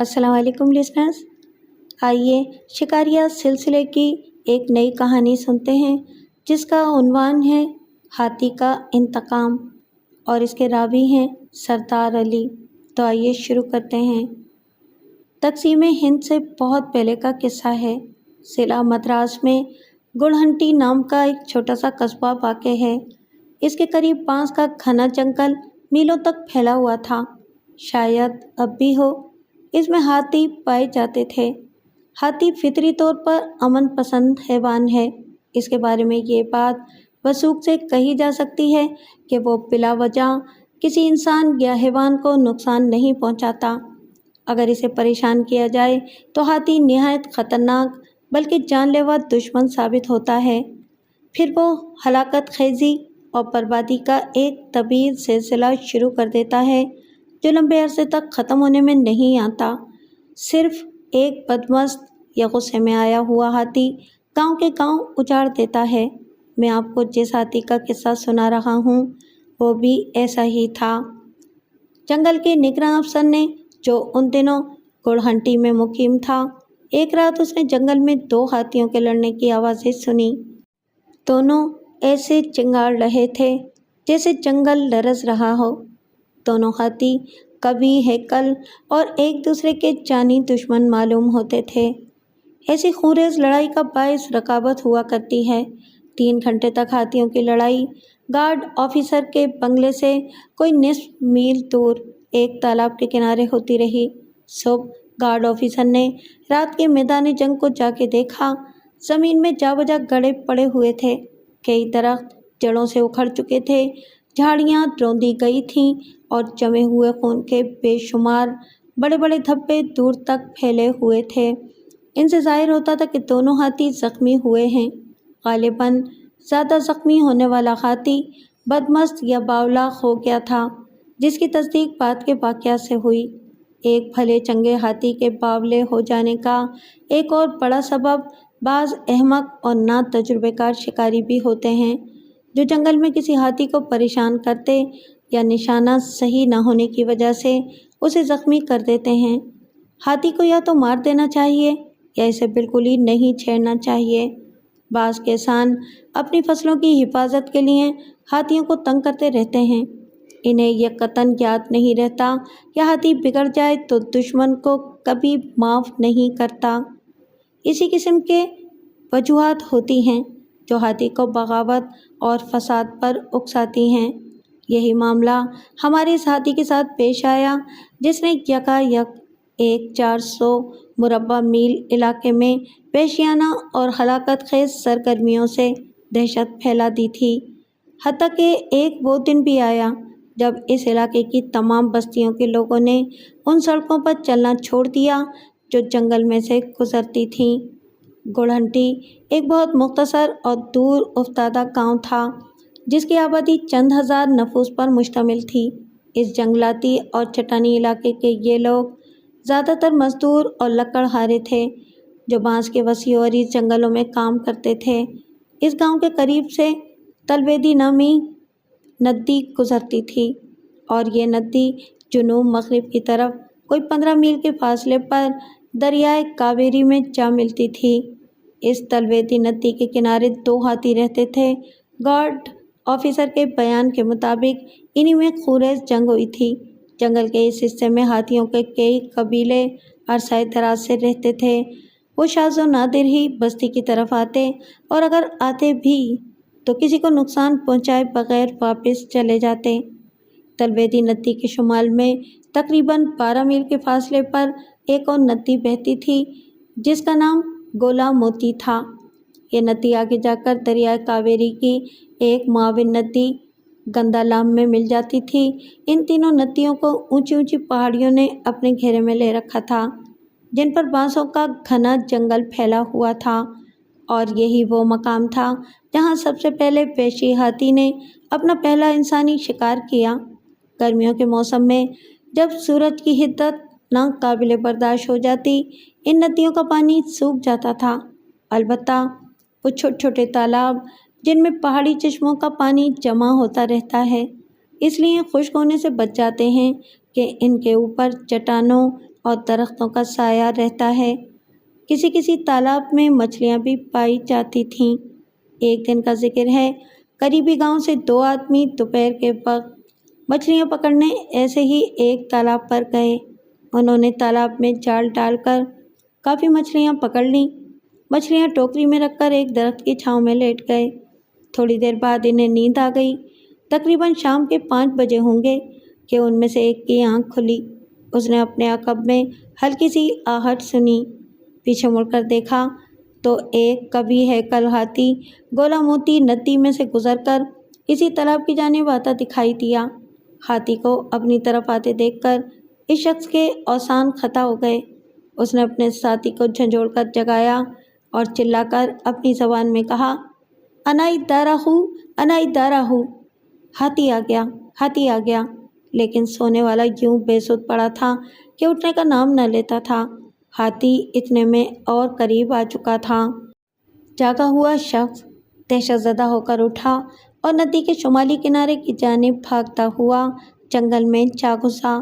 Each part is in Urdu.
السلام علیکم لسنرز، آئیے شکاریہ سلسلے کی ایک نئی کہانی سنتے ہیں جس کا عنوان ہے ہاتھی کا انتقام، اور اس کے راوی ہیں سردار علی۔ تو آئیے شروع کرتے ہیں۔ تقسیم ہند سے بہت پہلے کا قصہ ہے۔ ضلع مدراس میں گڑہنٹی نام کا ایک چھوٹا سا قصبہ واقع ہے۔ اس کے قریب بانس کا گھنا جنگل میلوں تک پھیلا ہوا تھا، شاید اب بھی ہو۔ اس میں ہاتھی پائے جاتے تھے۔ ہاتھی فطری طور پر امن پسند حیوان ہے۔ اس کے بارے میں یہ بات وثوق سے کہی جا سکتی ہے کہ وہ بلا وجہ کسی انسان یا حیوان کو نقصان نہیں پہنچاتا۔ اگر اسے پریشان کیا جائے تو ہاتھی نہایت خطرناک بلکہ جان لیوا دشمن ثابت ہوتا ہے۔ پھر وہ ہلاکت خیزی اور بربادی کا ایک طویل سلسلہ شروع کر دیتا ہے جو لمبے عرصے تک ختم ہونے میں نہیں آتا۔ صرف ایک بدمست یا غصے میں آیا ہوا ہاتھی گاؤں کے گاؤں اجاڑ دیتا ہے۔ میں آپ کو جس ہاتھی کا قصہ سنا رہا ہوں وہ بھی ایسا ہی تھا۔ جنگل کے نگراں افسر نے، جو ان دنوں گڑہنٹی میں مقیم تھا، ایک رات اس نے جنگل میں دو ہاتھیوں کے لڑنے کی آوازیں سنی۔ دونوں ایسے چنگاڑ رہے تھے جیسے جنگل لرز رہا ہو۔ دونوں ہاتھی قوی ہیکل اور ایک دوسرے کے جانی دشمن معلوم ہوتے تھے۔ ایسی خونریز لڑائی کا باعث رکابت ہوا کرتی ہے۔ 3 گھنٹے تک ہاتھیوں کی لڑائی گارڈ آفیسر کے بنگلے سے کوئی نصف میل دور ایک تالاب کے کنارے ہوتی رہی۔ صبح گارڈ آفیسر نے رات کے میدان جنگ کو جا کے دیکھا۔ زمین میں جا بجا گڑے پڑے ہوئے تھے، کئی درخت جڑوں سے اکھڑ چکے تھے، جھاڑیاں روندی گئی تھیں اور جمے ہوئے خون کے بے شمار بڑے بڑے دھبے دور تک پھیلے ہوئے تھے۔ ان سے ظاہر ہوتا تھا کہ دونوں ہاتھی زخمی ہوئے ہیں۔ غالباً زیادہ زخمی ہونے والا ہاتھی بدمست یا باولا ہو گیا تھا، جس کی تصدیق بعد کے واقعات سے ہوئی۔ ایک بھلے چنگے ہاتھی کے باولے ہو جانے کا ایک اور بڑا سبب بعض احمق اور نا تجربے کار شکاری بھی ہوتے ہیں جو جنگل میں کسی ہاتھی کو پریشان کرتے یا نشانہ صحیح نہ ہونے کی وجہ سے اسے زخمی کر دیتے ہیں۔ ہاتھی کو یا تو مار دینا چاہیے یا اسے بالکل ہی نہیں چھیڑنا چاہیے۔ بعض کسان اپنی فصلوں کی حفاظت کے لیے ہاتھیوں کو تنگ کرتے رہتے ہیں۔ انہیں یہ قطعاً یاد نہیں رہتا کہ ہاتھی بگڑ جائے تو دشمن کو کبھی معاف نہیں کرتا۔ اسی قسم کے وجوہات ہوتی ہیں جو ہاتھی کو بغاوت اور فساد پر اکساتی ہیں۔ یہی معاملہ ہمارے اس ہاتھی کے ساتھ پیش آیا جس نے یکا یک ایک 400 مربع میل علاقے میں وحشیانہ اور ہلاکت خیز سرگرمیوں سے دہشت پھیلا دی تھی۔ حتیٰ کہ ایک وہ دن بھی آیا جب اس علاقے کی تمام بستیوں کے لوگوں نے ان سڑکوں پر چلنا چھوڑ دیا جو جنگل میں سے گزرتی تھیں۔ گڑہنٹی ایک بہت مختصر اور دور افتادہ گاؤں تھا جس کی آبادی چند ہزار نفوس پر مشتمل تھی۔ اس جنگلاتی اور چٹانی علاقے کے یہ لوگ زیادہ تر مزدور اور لکڑہارے تھے جو بانس کے وسیع و عریض جنگلوں میں کام کرتے تھے۔ اس گاؤں کے قریب سے تلویدی نامی ندی گزرتی تھی اور یہ ندی جنوب مغرب کی طرف کوئی 15 میل کے فاصلے پر دریائے کاویری میں جا ملتی تھی۔ اس تلویدی ندی کے کنارے 2 ہاتھی رہتے تھے۔ گارڈ آفیسر کے بیان کے مطابق انہی میں خونریز جنگ ہوئی تھی۔ جنگل کے اس حصے میں ہاتھیوں کے کئی قبیلے عرصہ دراز سے رہتے تھے۔ وہ شاذ و نادر ہی بستی کی طرف آتے اور اگر آتے بھی تو کسی کو نقصان پہنچائے بغیر واپس چلے جاتے۔ تلویدی ندی کے شمال میں تقریباً 12 میل کے فاصلے پر ایک اور ندی بہتی تھی جس کا نام گولا موتی تھا۔ یہ ندی آگے جا کر دریائے کاویری کی ایک معاون ندی گندالام میں مل جاتی تھی۔ ان تینوں ندیوں کو اونچی اونچی پہاڑیوں نے اپنے گھیرے میں لے رکھا تھا جن پر بانسوں کا گھنا جنگل پھیلا ہوا تھا، اور یہی وہ مقام تھا جہاں سب سے پہلے وحشی ہاتھی نے اپنا پہلا انسانی شکار کیا۔ گرمیوں کے موسم میں جب سورج کی حدت ناقابل برداشت ہو جاتی، ان ندیوں کا پانی سوکھ جاتا تھا۔ البتہ وہ چھوٹے چھوٹے تالاب جن میں پہاڑی چشموں کا پانی جمع ہوتا رہتا ہے اس لیے خشک ہونے سے بچ جاتے ہیں کہ ان کے اوپر چٹانوں اور درختوں کا سایہ رہتا ہے۔ کسی کسی تالاب میں مچھلیاں بھی پائی جاتی تھیں۔ ایک دن کا ذکر ہے، قریبی گاؤں سے 2 آدمی دوپہر کے وقت مچھلیاں پکڑنے ایسے ہی ایک تالاب پر گئے۔ انہوں نے تالاب میں جال ڈال کر کافی مچھلیاں پکڑ لیں۔ مچھلیاں ٹوکری میں رکھ کر ایک درخت کی چھاؤں میں لیٹ گئے۔ تھوڑی دیر بعد انہیں نیند آ گئی۔ تقریباً شام کے 5 بجے ہوں گے کہ ان میں سے ایک کی آنکھ کھلی۔ اس نے اپنے عقب میں ہلکی سی آہٹ سنی۔ پیچھے مڑ کر دیکھا تو ایک کبھی ہیکل ہاتھی گولا موتی ندی میں سے گزر کر اسی تالاب کی جانب آتا دکھائی دیا۔ ہاتھی کو اپنی طرف آتے دیکھ کر اس شخص کے اوسان خطا ہو گئے۔ اس نے اپنے ساتھی کو جھنجھوڑ کر جگایا اور چلا کر اپنی زبان میں کہا، انا ادارہ ہوں، انا ادارہ ہوں۔ ہاتھی آ گیا، ہاتھی آ گیا۔ لیکن سونے والا یوں بے سود پڑا تھا کہ اٹھنے کا نام نہ لیتا تھا۔ ہاتھی اتنے میں اور قریب آ چکا تھا۔ جاگا ہوا شخص دہشت زدہ ہو کر اٹھا اور ندی کے شمالی کنارے کی جانب بھاگتا ہوا جنگل میں جا گھسا۔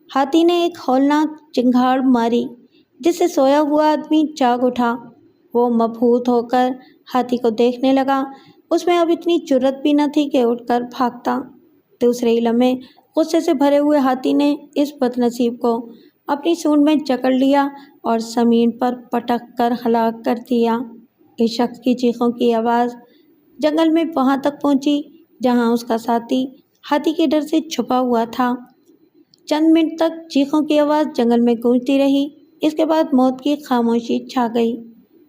ہاتھی نے ایک ہولناک چنگھاڑ ماری جس سے سویا ہوا آدمی جاگ اٹھا۔ وہ مبہوت ہو کر ہاتھی کو دیکھنے لگا۔ اس میں اب اتنی جرأت بھی نہ تھی کہ اٹھ کر بھاگتا۔ دوسرے ہی لمحے غصے سے بھرے ہوئے ہاتھی نے اس بد نصیب کو اپنی سونڈ میں جکڑ لیا اور زمین پر پٹک کر ہلاک کر دیا۔ اس شخص کی چیخوں کی آواز جنگل میں وہاں تک پہنچی جہاں اس کا ساتھی ہاتھی کے ڈر سے چھپا ہوا تھا۔ چند منٹ تک چیخوں کی آواز جنگل میں گونجتی رہی۔ اس کے بعد موت کی خاموشی چھا گئی۔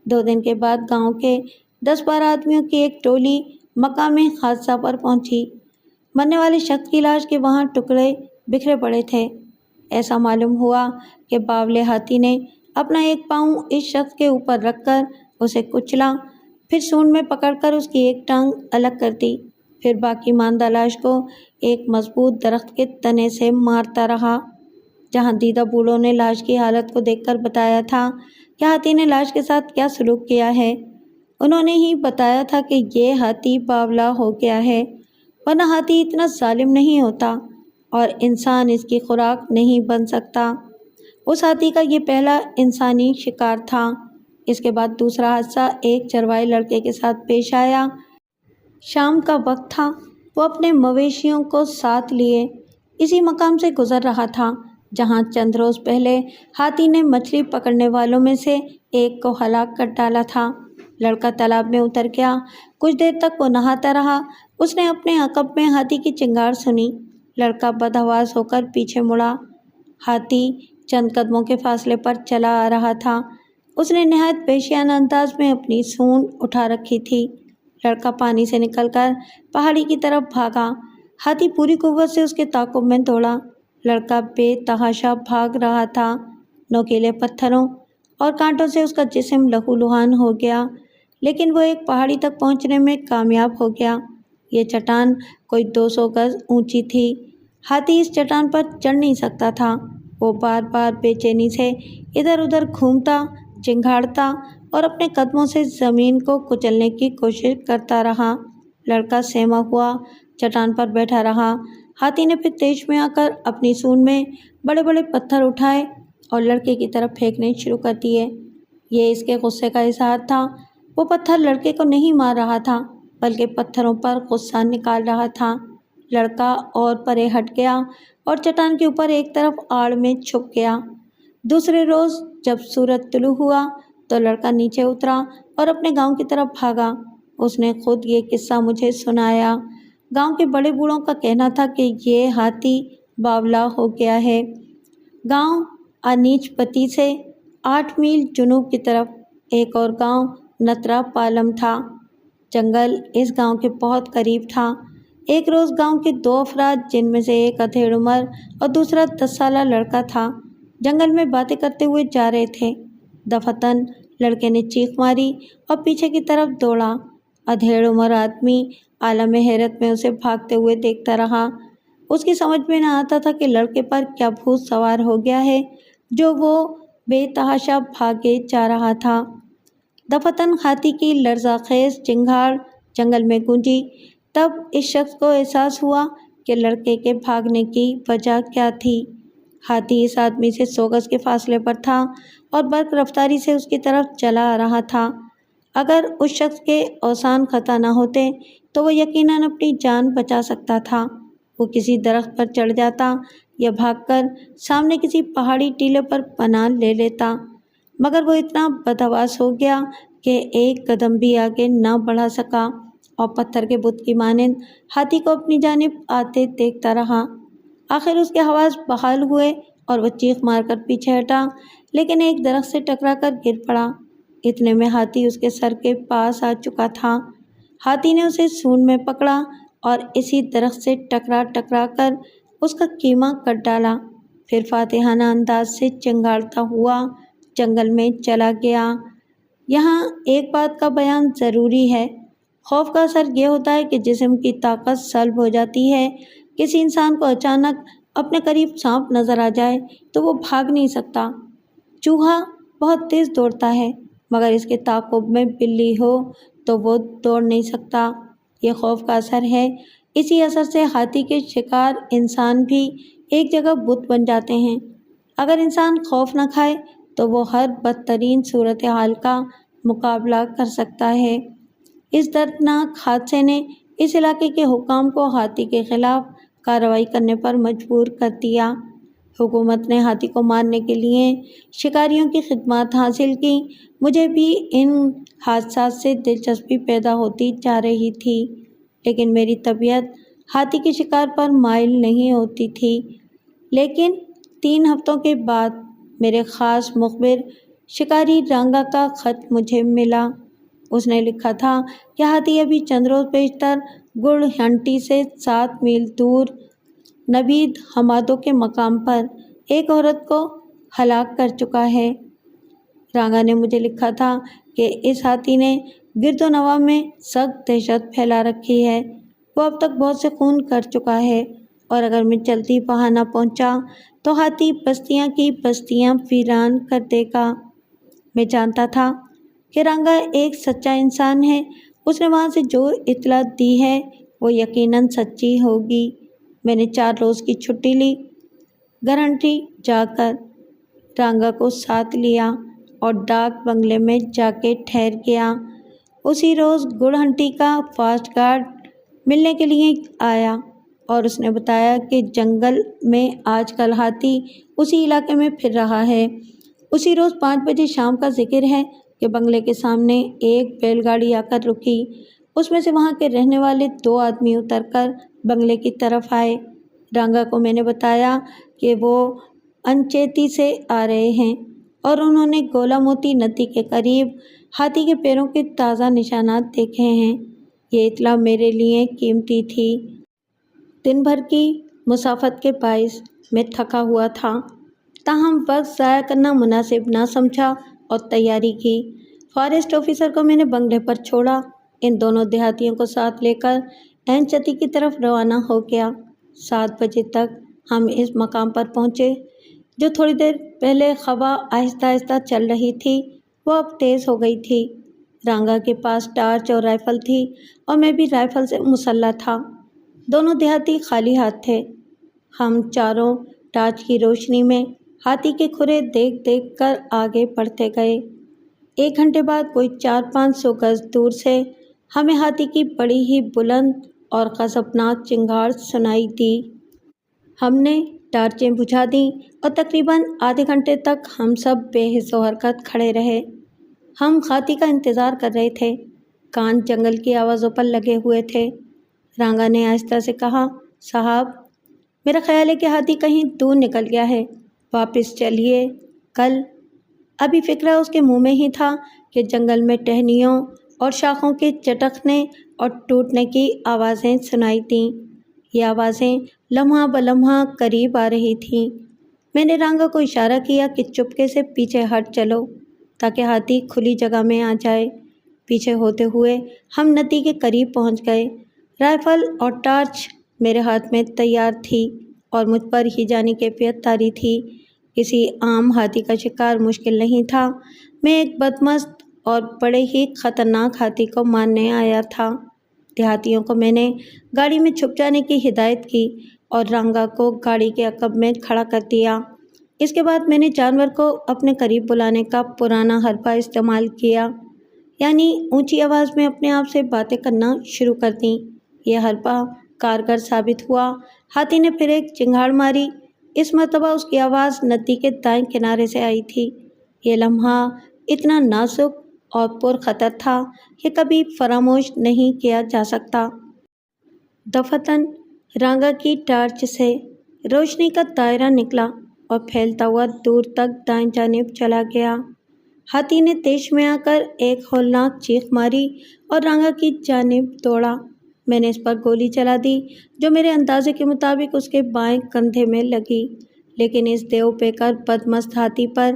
2 دن کے بعد گاؤں کے 10-12 آدمیوں کی ایک ٹولی مقام حادثہ پر پہنچی۔ مرنے والے شخص کی لاش کے وہاں ٹکڑے بکھرے پڑے تھے۔ ایسا معلوم ہوا کہ باولے ہاتھی نے اپنا ایک پاؤں اس شخص کے اوپر رکھ کر اسے کچلا، پھر سونڈ میں پکڑ کر اس کی ایک ٹانگ الگ کر دی، پھر باقی ماندہ لاش کو ایک مضبوط درخت کے تنے سے مارتا رہا۔ جہاں دیدہ بوڑھوں نے لاش کی حالت کو دیکھ کر بتایا تھا کہ ہاتھی نے لاش کے ساتھ کیا سلوک کیا ہے، انہوں نے ہی بتایا تھا کہ یہ ہاتھی باولا ہو گیا ہے، ورنہ ہاتھی اتنا ظالم نہیں ہوتا اور انسان اس کی خوراک نہیں بن سکتا۔ اس ہاتھی کا یہ پہلا انسانی شکار تھا۔ اس کے بعد دوسرا حادثہ ایک چرواہے لڑکے کے ساتھ پیش آیا۔ شام کا وقت تھا۔ وہ اپنے مویشیوں کو ساتھ لیے اسی مقام سے گزر رہا تھا جہاں چند روز پہلے ہاتھی نے مچھلی پکڑنے والوں میں سے ایک کو ہلاک کر ڈالا تھا۔ لڑکا تالاب میں اتر گیا۔ کچھ دیر تک وہ نہاتا رہا۔ اس نے اپنے عقب میں ہاتھی کی چنگھاڑ سنی۔ لڑکا بدحواس ہو کر پیچھے مڑا۔ ہاتھی چند قدموں کے فاصلے پر چلا آ رہا تھا۔ اس نے نہایت وحشیانہ انداز میں اپنی سونڈ اٹھا رکھی تھی۔ لڑکا پانی سے نکل کر پہاڑی کی طرف بھاگا۔ ہاتھی پوری قوت سے اس کے تعاقب میں دوڑا۔ لڑکا بے تحاشا بھاگ رہا تھا۔ نوکیلے پتھروں اور کانٹوں سے اس کا جسم لہولہان ہو گیا، لیکن وہ ایک پہاڑی تک پہنچنے میں کامیاب ہو گیا۔ یہ چٹان کوئی 200 گز اونچی تھی۔ ہاتھی اس چٹان پر چڑھ نہیں سکتا تھا۔ وہ بار بار بے چینی سے ادھر ادھر گھومتا، چنگھاڑتا اور اپنے قدموں سے زمین کو کچلنے کی کوشش کرتا رہا۔ لڑکا سہما ہوا چٹان پر بیٹھا رہا۔ ہاتھی نے پھر تیش میں آ کر اپنی سونڈ میں بڑے بڑے پتھر اٹھائے اور لڑکے کی طرف پھینکنے شروع کر دیے۔ یہ اس کے غصے کا اظہار تھا۔ وہ پتھر لڑکے کو نہیں مار رہا تھا بلکہ پتھروں پر غصہ نکال رہا تھا۔ لڑکا اور پرے ہٹ گیا اور چٹان کے اوپر ایک طرف آڑ میں چھپ گیا۔ دوسرے روز جب سورج طلوع ہوا تو لڑکا نیچے اترا اور اپنے گاؤں کی طرف بھاگا۔ اس نے خود یہ قصہ مجھے سنایا۔ گاؤں کے بڑے بوڑھوں کا کہنا تھا کہ یہ ہاتھی باولا ہو گیا ہے۔ گاؤں انیچ پتی سے 8 میل جنوب کی طرف ایک اور گاؤں نترا پالم تھا۔ جنگل اس گاؤں کے بہت قریب تھا۔ ایک روز گاؤں کے 2 افراد، جن میں سے ایک ادھیڑ عمر اور دوسرا 10 سالہ لڑکا تھا، جنگل میں باتیں کرتے ہوئے جا رہے تھے۔ دفعتاً لڑکے نے چیخ ماری اور پیچھے کی طرف دوڑا۔ ادھیڑ عمر آدمی عالم حیرت میں اسے بھاگتے ہوئے دیکھتا رہا۔ اس کی سمجھ میں نہ آتا تھا کہ لڑکے پر کیا بھوت سوار ہو گیا ہے جو وہ بے تحاشا بھاگے جا رہا تھا۔ دفعتاً ہاتھی کی لرزاخیز چنگھاڑ جنگل میں گونجی۔ تب اس شخص کو احساس ہوا کہ لڑکے کے بھاگنے کی وجہ کیا تھی۔ ہاتھی اس آدمی سے 100 گز کے فاصلے پر تھا اور برق رفتاری سے اس کی طرف چلا آ رہا تھا۔ اگر اس شخص کے اوسان خطا نہ ہوتے تو وہ یقیناً اپنی جان بچا سکتا تھا۔ وہ کسی درخت پر چڑھ جاتا یا بھاگ کر سامنے کسی پہاڑی ٹیلے پر پناہ لے لیتا، مگر وہ اتنا بدحواس ہو گیا کہ ایک قدم بھی آگے نہ بڑھا سکا اور پتھر کے بت کی مانند ہاتھی کو اپنی جانب آتے دیکھتا رہا۔ آخر اس کے حواس بحال ہوئے اور وہ چیخ مار کر پیچھے ہٹا، لیکن ایک درخت سے ٹکرا کر گر پڑا۔ اتنے میں ہاتھی اس کے سر کے پاس آ چکا تھا۔ ہاتھی نے اسے سونڈ میں پکڑا اور اسی درخت سے ٹکرا کر اس کا کیما کر ڈالا، پھر فاتحانہ انداز سے چنگھاڑتا ہوا جنگل میں چلا گیا۔ یہاں ایک بات کا بیان ضروری ہے۔ خوف کا اثر یہ ہوتا ہے کہ جسم کی طاقت سلب ہو جاتی ہے۔ کسی انسان کو اچانک اپنے قریب سانپ نظر آ جائے تو وہ بھاگ نہیں سکتا۔ چوہا بہت تیز دوڑتا ہے، مگر اس کے تعاقب میں بلی ہو تو وہ دوڑ نہیں سکتا۔ یہ خوف کا اثر ہے۔ اسی اثر سے ہاتھی کے شکار انسان بھی ایک جگہ بت بن جاتے ہیں۔ اگر انسان خوف نہ کھائے تو وہ ہر بدترین صورتحال کا مقابلہ کر سکتا ہے۔ اس دردناک حادثے نے اس علاقے کے حکام کو ہاتھی کے خلاف کارروائی کرنے پر مجبور کر دیا۔ حکومت نے ہاتھی کو مارنے کے لیے شکاریوں کی خدمات حاصل کی۔ مجھے بھی ان حادثات سے دلچسپی پیدا ہوتی جا رہی تھی، لیکن میری طبیعت ہاتھی کے شکار پر مائل نہیں ہوتی تھی۔ لیکن 3 ہفتوں کے بعد میرے خاص مخبر شکاری رانگا کا خط مجھے ملا۔ اس نے لکھا تھا کہ ہاتھی ابھی چند روز پیشتر گڑ ہنٹی سے 7 میل دور نبید حمادو کے مقام پر ایک عورت کو ہلاک کر چکا ہے۔ رانگا نے مجھے لکھا تھا کہ اس ہاتھی نے گرد و نواح میں سخت دہشت پھیلا رکھی ہے۔ وہ اب تک بہت سے خون کر چکا ہے، اور اگر میں جلدی وہاں نہ پہنچا تو ہاتھی بستیاں کی بستیاں ویران کر دے گا۔ میں جانتا تھا کہ رانگا ایک سچا انسان ہے۔ اس نے وہاں سے جو اطلاع دی ہے وہ یقیناً سچی ہوگی۔ میں نے 4 روز کی چھٹی لی، گرہنٹی جا کر رانگا کو ساتھ لیا اور ڈاک بنگلے میں جا کے ٹھہر گیا۔ اسی روز گڑہنٹی کا فاسٹ گارڈ ملنے کے لیے آیا اور اس نے بتایا کہ جنگل میں آج کل ہاتھی اسی علاقے میں پھر رہا ہے۔ اسی روز 5 بجے شام کا ذکر ہے کہ بنگلے کے سامنے ایک بیل گاڑی آ کر رکی۔ اس میں سے وہاں کے رہنے والے 2 آدمی اتر کر بنگلے کی طرف آئے۔ رانگا کو میں نے بتایا کہ وہ انچیتی سے آ رہے ہیں اور انہوں نے گولا موتی ندی کے قریب ہاتھی کے پیروں کے تازہ نشانات دیکھے ہیں۔ یہ اطلاع میرے لیے قیمتی تھی۔ دن بھر کی مسافت کے باعث میں تھکا ہوا تھا، تاہم وقت ضائع کرنا مناسب نہ سمجھا اور تیاری کی۔ فارسٹ آفیسر کو میں نے بنگلے پر چھوڑا۔ ان دونوں دیہاتیوں کو ساتھ لے کر انچتی کی طرف روانہ ہو گیا۔ 7 بجے تک ہم اس مقام پر پہنچے۔ جو تھوڑی دیر پہلے ہوا آہستہ آہستہ چل رہی تھی وہ اب تیز ہو گئی تھی۔ رانگا کے پاس ٹارچ اور رائفل تھی اور میں بھی رائفل سے مسلح تھا۔ دونوں دیہاتی خالی ہاتھ تھے۔ ہم چاروں ٹارچ کی روشنی میں ہاتھی کے کھرے دیکھ کر آگے بڑھتے گئے۔ 1 گھنٹے بعد کوئی 400-500 گز دور سے ہمیں ہاتھی کی بڑی ہی بلند اور غضبناک چنگھاڑ سنائی دی۔ ہم نے ٹارچیں بجھا دیں اور تقریباً آدھے گھنٹے تک ہم سب بے حس و حرکت کھڑے رہے۔ ہم ہاتھی کا انتظار کر رہے تھے۔ کان جنگل کی آوازوں پر لگے ہوئے تھے۔ رانگا نے آہستہ سے کہا، صاحب، میرا خیال ہے کہ ہاتھی کہیں دور نکل گیا ہے، واپس چلیے۔ کل ابھی فکرہ اس کے منہ میں ہی تھا کہ جنگل میں ٹہنیوں اور شاخوں کے چٹکنے اور ٹوٹنے کی آوازیں سنائی دیں۔ یہ آوازیں لمحہ بلمحہ قریب آ رہی تھیں۔ میں نے رانگا کو اشارہ کیا کہ چپکے سے پیچھے ہٹ چلو تاکہ ہاتھی کھلی جگہ میں آ جائے۔ پیچھے ہوتے ہوئے ہم ندی کے قریب پہنچ گئے۔ رائفل اور ٹارچ میرے ہاتھ میں تیار تھی اور مجھ پر ہی جانی کیفیت طاری تھی۔ کسی عام ہاتھی کا شکار مشکل نہیں تھا۔ میں ایک بدمست اور بڑے ہی خطرناک ہاتھی کو مارنے آیا تھا۔ دیہاتیوں کو میں نے گاڑی میں چھپ جانے کی ہدایت کی اور رانگا کو گاڑی کے عقب میں کھڑا کر دیا۔ اس کے بعد میں نے جانور کو اپنے قریب بلانے کا پرانا حربہ استعمال کیا، یعنی اونچی آواز میں اپنے آپ سے باتیں کرنا شروع کر دیں۔ یہ حربہ کارگر ثابت ہوا۔ ہاتھی نے پھر ایک چنگھاڑ ماری۔ اس مرتبہ اس کی آواز ندی کے دائیں کنارے سے آئی تھی۔ یہ لمحہ اتنا نازک اور پرخطر تھا کہ کبھی فراموش نہیں کیا جا سکتا۔ دفعتاً رانگا کی ٹارچ سے روشنی کا دائرہ نکلا اور پھیلتا ہوا دور تک دائیں جانب چلا گیا۔ ہاتھی نے دیش میں آ کر ایک ہولناک چیخ ماری اور رانگا کی جانب دوڑا۔ میں نے اس پر گولی چلا دی جو میرے اندازے کے مطابق اس کے بائیں کندھے میں لگی، لیکن اس دیو پیکر بدمست ہاتھی پر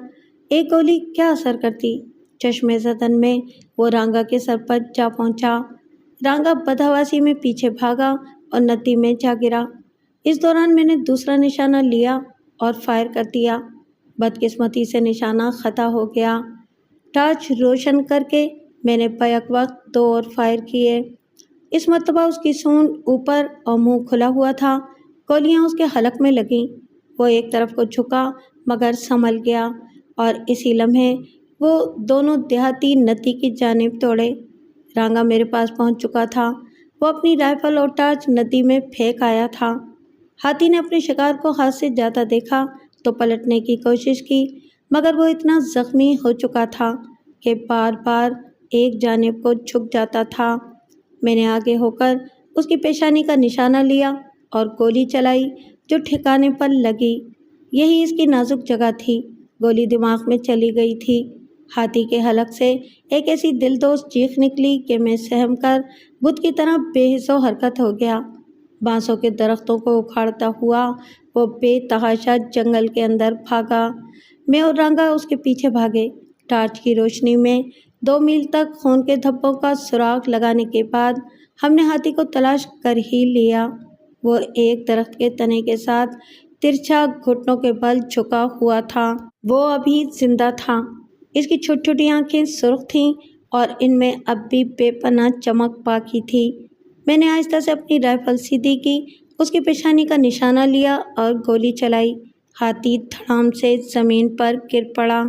ایک گولی کیا اثر کرتی؟ چشمِ زدن میں وہ رانگا کے سر پر جا پہنچا۔ رانگا بدحواسی میں پیچھے بھاگا اور ندی میں جا گرا۔ اس دوران میں نے دوسرا نشانہ لیا اور فائر کر دیا۔ بدقسمتی سے نشانہ خطا ہو گیا۔ ٹارچ روشن کر کے میں نے بیک وقت 2 اور فائر کیے۔ اس مرتبہ اس کی سونڈ اوپر اور منہ کھلا ہوا تھا۔ گولیاں اس کے حلق میں لگیں۔ وہ ایک طرف کو جھکا مگر سنبھل گیا اور اسی لمحے وہ دونوں دیہاتی ندی کی جانب دوڑے۔ رانگا میرے پاس پہنچ چکا تھا۔ وہ اپنی رائفل اور ٹارچ ندی میں پھینک آیا تھا۔ ہاتھی نے اپنے شکار کو ہاتھ سے جاتا دیکھا تو پلٹنے کی کوشش کی، مگر وہ اتنا زخمی ہو چکا تھا کہ بار بار ایک جانب کو جھک جاتا تھا۔ میں نے آگے ہو کر اس کی پیشانی کا نشانہ لیا اور گولی چلائی جو ٹھکانے پر لگی۔ یہی اس کی نازک جگہ تھی۔ گولی دماغ میں چلی گئی تھی۔ ہاتھی کے حلق سے ایک ایسی دلدوز چیخ نکلی کہ میں سہم کر بت کی طرح بے حس و حرکت ہو گیا۔ بانسوں کے درختوں کو اکھاڑتا ہوا وہ بے تحاشا جنگل کے اندر بھاگا۔ میں اور رانگا اس کے پیچھے بھاگے۔ ٹارچ کی روشنی میں 2 میل تک خون کے دھبوں کا سراغ لگانے کے بعد ہم نے ہاتھی کو تلاش کر ہی لیا۔ وہ ایک درخت کے تنے کے ساتھ ترچھا گھٹنوں کے بل جھکا ہوا تھا۔ وہ ابھی زندہ تھا۔ اس کی چھوٹی چھوٹی آنکھیں سرخ تھیں اور ان میں اب بھی بے پناہ چمک باقی تھی۔ میں نے آہستہ سے اپنی رائفل سیدھی کی، اس کی پیشانی کا نشانہ لیا اور گولی چلائی۔ ہاتھی دھڑام سے زمین پر گر پڑا۔